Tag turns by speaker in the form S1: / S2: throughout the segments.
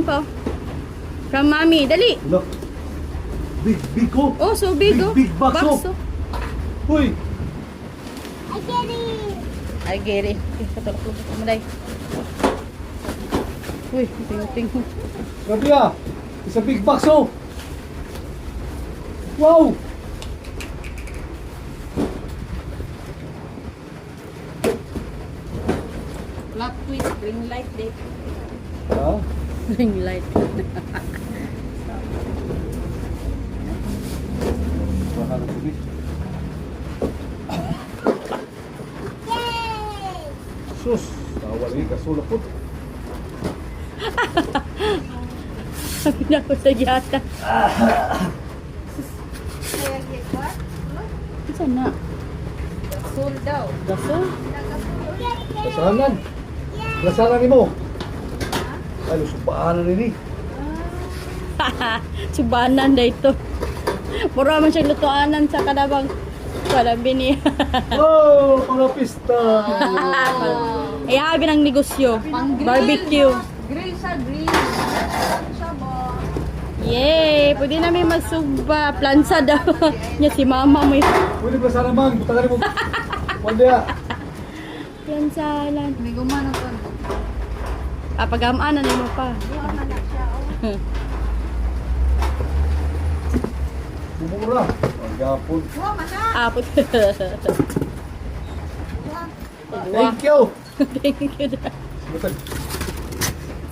S1: Pa. From mommy. Dali.
S2: Look. Big ko.
S1: Oh, so big, oh.
S2: Big box, oh. Uy.
S1: I get it. Okay, patulak-tulak mo dahil. Uy, ting-ting.
S2: Grabe ah. It's a big box, oh. Wow.
S1: Plot twist, ring light day.
S2: Ah.
S1: Ring light.
S2: Baka na tubig. Sus, tawal eh, kasulap po.
S1: Sabi na ko sa yata. Saan na?
S3: Gasol daw.
S1: Gasol?
S2: Kasalan. Kasalan ni mo. Ay, lusupaan na rin eh.
S1: Subanan na ito. Mura man siyang lutuanan sa kadabang wala bini.
S2: Oh, mga pista.
S1: Eh, habi ng negosyo. Barbecue.
S3: Grill sa grill. Siya ba?
S1: Yay! Pwede namin magsuba. Plansa daw. Niya si mama mo yun.
S2: Pwede ba sana man? Buta ka rin mo. Wanda ya.
S1: Plansa lang.
S3: May gumano to.
S1: Pag-amanan mo pa.
S2: Bumura. Ang gapon.
S1: Apot.
S2: Thank you.
S1: Thank you.
S2: Buta.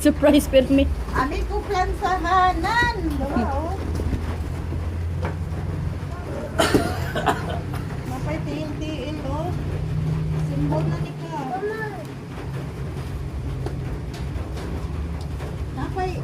S1: Surprise for me.
S3: Ami ko plan sa hanan. Dawa, oh. Mapay tiil-tiil, oh. Simbol na ni ka. Napay